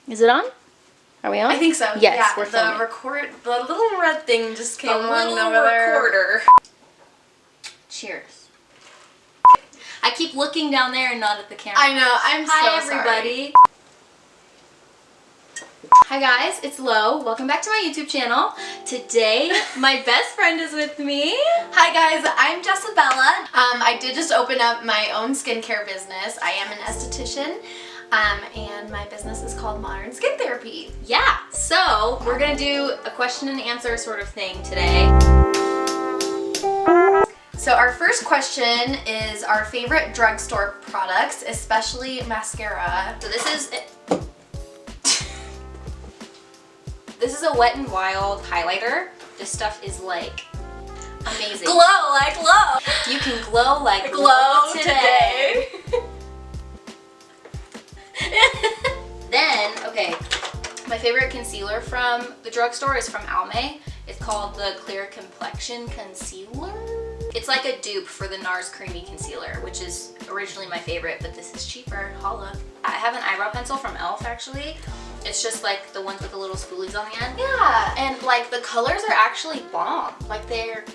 Is it on? Are we on? I think so. Yes, yeah, we're filming. The little red thing just came on over recorder. Cheers. I keep looking down there and not at the camera. I know. I'm Hi, so everybody. Sorry. Hi guys, it's Lo. Welcome back to my YouTube channel. Today, my best friend is with me. Hi guys, I'm Jessabella. I did just open up my own skincare business. I am an esthetician. And my business is called Modern Skin Therapy. Yeah, so we're gonna do a question and answer sort of thing today. So our first question is our favorite drugstore products, especially mascara. So this is a Wet n Wild highlighter. This stuff is like amazing. Glow like glow. You can glow like glow today. today. Then, okay, my favorite concealer from the drugstore is from Almay. It's called the Clear Complexion Concealer. It's like a dupe for the NARS Creamy Concealer, which is originally my favorite, but this is cheaper. Holla. I have an eyebrow pencil from e.l.f. actually. It's just like the ones with the little spoolies on the end. Yeah. And like the colors are actually bomb. Like they're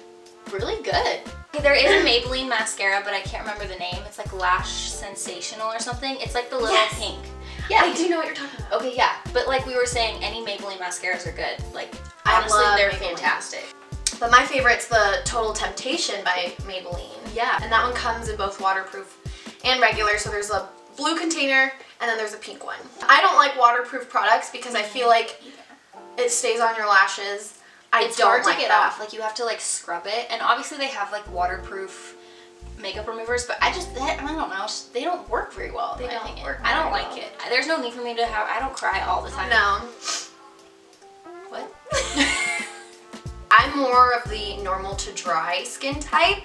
really good. There is a Maybelline mascara, but I can't remember the name. It's like Lash Sensational or something. It's like the little pink. Yeah, I do know what you're talking about. Okay, yeah. But like we were saying, any Maybelline mascaras are good. Like, honestly, they're Maybelline. fantastic. But my favorite's the Total Temptation by Maybelline. Yeah. And that one comes in both waterproof and regular. So there's a blue container and then there's a pink one. I don't like waterproof products because I feel like it stays on your lashes. It's hard to get off. Like you have to like scrub it. And obviously they have like waterproof makeup removers, but I don't know, they don't work very well. They don't work I don't very like well. it. There's no need for me to have, I don't cry all the time. No. What? I'm more of the normal to dry skin type.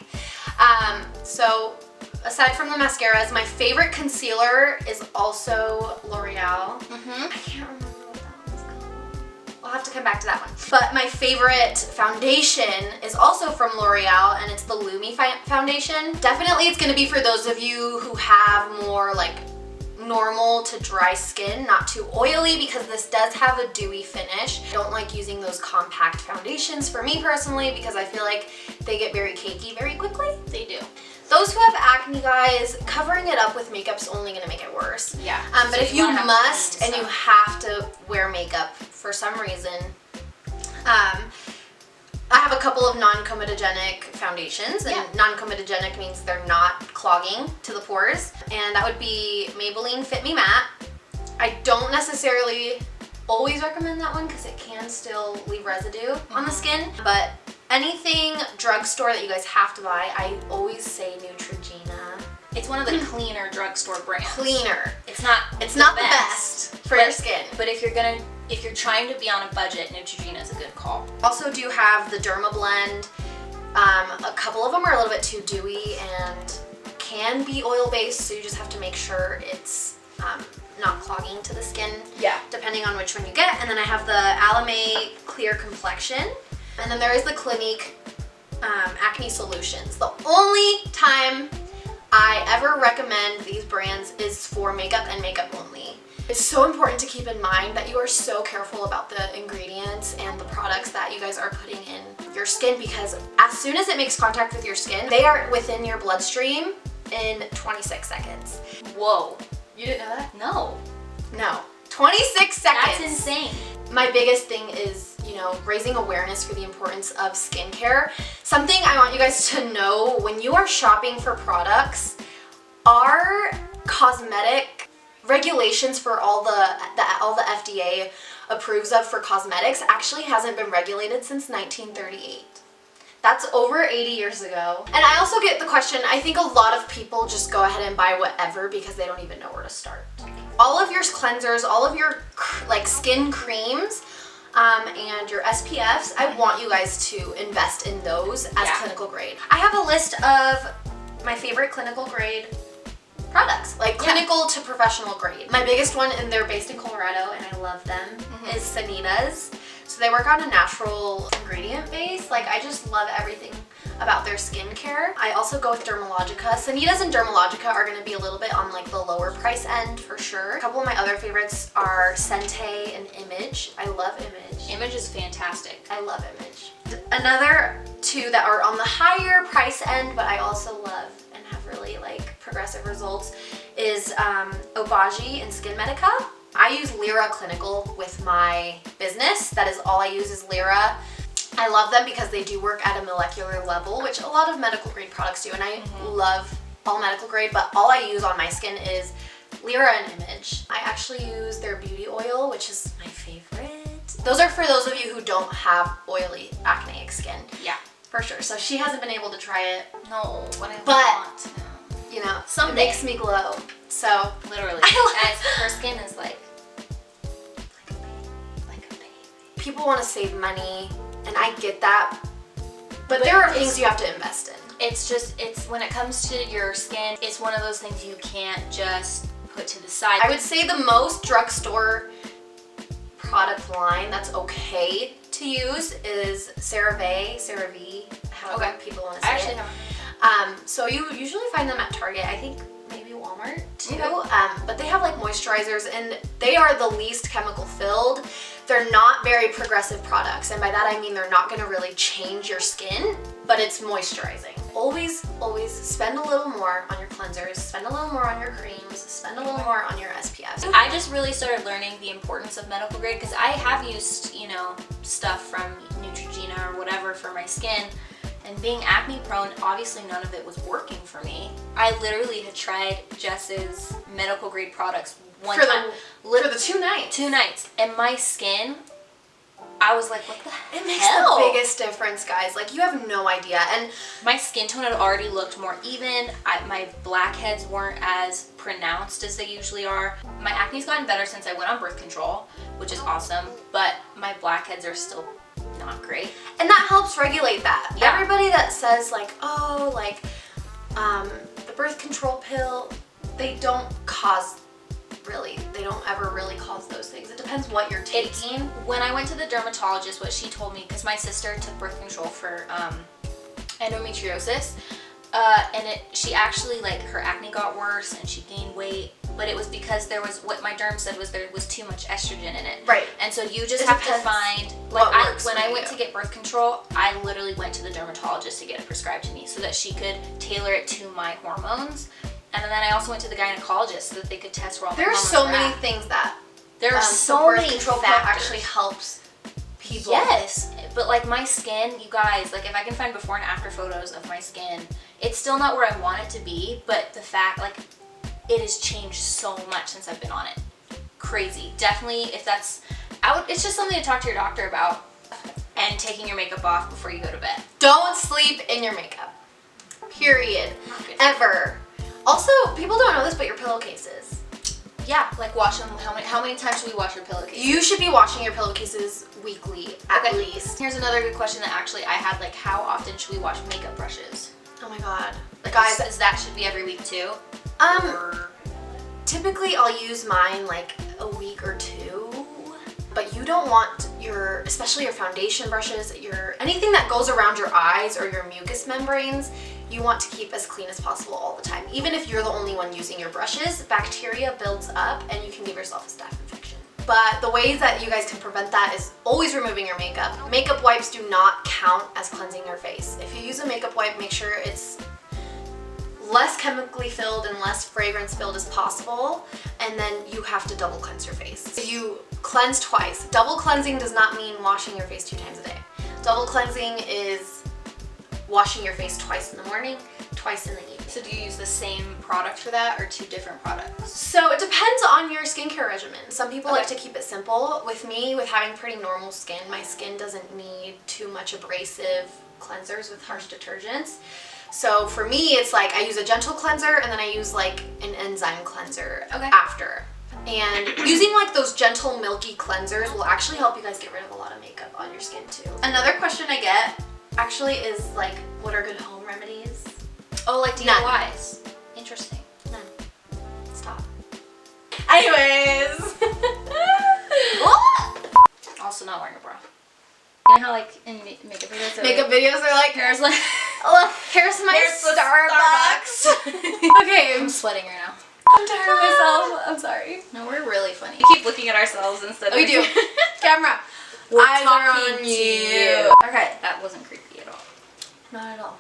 So aside from the mascaras, my favorite concealer is also L'Oreal. I can't remember what that one's called. I'll have to come back to that one. But my favorite foundation is also from L'Oreal, and it's the Lumi foundation. Definitely it's going to be for those of you who have more like normal to dry skin, not too oily, because this does have a dewy finish. I don't like using those compact foundations for me personally because I feel like they get very cakey very quickly. They do. Those who have acne, guys, covering it up with makeup's only going to make it worse. Yeah. But So if you wanna have must clean and you stuff. have to wear makeup for some reason, I have a couple of non-comedogenic foundations, and non-comedogenic means they're not clogging to the pores, and that would be Maybelline Fit Me Matte. I don't necessarily always recommend that one because it can still leave residue on the skin, but anything drugstore that you guys have to buy, I always say Neutrogena. It's one of the cleaner drugstore brands. Cleaner. It's not the best for your skin. But if you're trying to be on a budget, Neutrogena is a good call. Also do have the Dermablend. A couple of them are a little bit too dewy and can be oil-based, so you just have to make sure it's not clogging to the skin, depending on which one you get. And then I have the Almay Clear Complexion. And then there is the Clinique Acne Solutions. The only time I ever recommend these brands is for makeup and makeup only. It's so important to keep in mind that you are so careful about the ingredients and the products that you guys are putting in your skin, because as soon as it makes contact with your skin, they are within your bloodstream in 26 seconds. Whoa. You didn't know that? No. No. 26 seconds. That's insane. My biggest thing is, you know, raising awareness for the importance of skincare. Something I want you guys to know when you are shopping for products, our cosmetic regulations for all the FDA approves of for cosmetics actually hasn't been regulated since 1938. That's over 80 years ago. And I also get the question, I think a lot of people just go ahead and buy whatever because they don't even know where to start. All of your cleansers, all of your like skin creams, and your SPFs, I want you guys to invest in those as clinical grade. I have a list of my favorite clinical grade products, like clinical to professional grade. My biggest one, and they're based in Colorado and I love them, is Sanitas. So So they work on a natural ingredient base. Like, I just love everything about their skincare. I also go with Dermalogica. Sanitas and Dermalogica are going to be a little bit on like the lower price end for sure. A couple of my other favorites are Senté and Image. I love Image. Image is fantastic. I love Image. Another two that are on the higher price end, but I also love and have really like progressive results is Obaji and Skin Medica. I use Lyra Clinical with my business. That is all I use is Lyra. I love them because they do work at a molecular level, which a lot of medical grade products do, and I love all medical grade, but all I use on my skin is Lyra and Image. I actually use their beauty oil, which is my favorite. Those are for those of you who don't have oily acneic skin. Yeah. For sure. So she hasn't been able to try it. No, but I want to. You know, someday. It makes me glow. So literally, guys, her skin is like a baby. People want to save money, and I get that, but there are things you have to invest in. It's when it comes to your skin, it's one of those things you can't just put to the side. I would say the most drugstore product line that's okay to use is CeraVe, however people want to say I actually it. haven't. So you usually find them at Target, I think maybe Walmart too. But they have like moisturizers, and they are the least chemical filled. They're not very progressive products, and by that I mean they're not going to really change your skin, but it's moisturizing. Always spend a little more on your cleansers, spend a little more on your creams, spend a little more on your SPFs. I just really started learning the importance of medical grade because I have used, you know, stuff from Neutrogena or whatever for my skin, and being acne prone, obviously none of it was working for me. I literally had tried Jess's medical grade products one time. For the 2 nights. 2 nights. And my skin, I was like, what the hell? It makes the biggest difference, guys. Like, you have no idea. And my skin tone had already looked more even. My blackheads weren't as pronounced as they usually are. My acne's gotten better since I went on birth control, which is awesome, but my blackheads are still not great. And that helps regulate that. Yeah. Everybody that says like, oh, like the birth control pill, they don't ever really cause those things. It depends what you're taking. When I went to the dermatologist, what she told me, because my sister took birth control for endometriosis, and she actually, like, her acne got worse and she gained weight, but it was because there was, what my derm said was there was too much estrogen in it. Right. And so you just have to find, like, when I went to get birth control, I literally went to the dermatologist to get it prescribed to me so that she could tailor it to my hormones. And then I also went to the gynecologist so that they could test where all my hormones There are so were many at. things that there are so birth many control pill factors. actually helps people. Yes, but like my skin, you guys, like if I can find before and after photos of my skin, it's still not where I want it to be, but the fact, like, it has changed so much since I've been on it. Crazy. Definitely, if that's out, it's just something to talk to your doctor about. And taking your makeup off before you go to bed. Don't sleep in your makeup. Period. Ever. Also, people don't know this, but your pillowcases. Yeah, like wash them. How many times should we wash your pillowcases? You should be washing your pillowcases weekly, at least. Here's another good question that actually I had, like, how often should we wash makeup brushes? Oh my god. Like, guys, that should be every week too? Typically I'll use mine like a week or 2, but you don't want your, especially your foundation brushes, anything that goes around your eyes or your mucous membranes, you want to keep as clean as possible all the time. Even if you're the only one using your brushes, bacteria builds up and you can give yourself a staph infection. But the ways that you guys can prevent that is always removing your makeup. Makeup wipes do not count as cleansing your face. If you use a makeup wipe, make sure it's less chemically filled and less fragrance filled as possible, and then you have to double cleanse your face. You cleanse twice. Double cleansing does not mean washing your face 2 times a day. Double cleansing is washing your face twice in the morning, twice in the evening. So do you use the same product for that or 2 different products? So it depends on your skincare regimen. Some people like to keep it simple. With me, with having pretty normal skin, my skin doesn't need too much abrasive cleansers with harsh detergents. So for me, it's like I use a gentle cleanser and then I use like an enzyme cleanser after. And using like those gentle milky cleansers will actually help you guys get rid of a lot of makeup on your skin too. Another question I get actually is like, what are good home remedies? Oh, like DIYs. Interesting. None. Stop. Anyways. Also not wearing a bra. You know how like in makeup videos, Makeup videos are like, hair's like, look, here's my Here's the Starbucks. Okay, I'm sweating right now. I'm tired of myself. I'm sorry. No, we're really funny. We keep looking at ourselves instead of. We do. Camera. We're Eyes are talking on to you. Okay. That wasn't creepy at all. Not at all.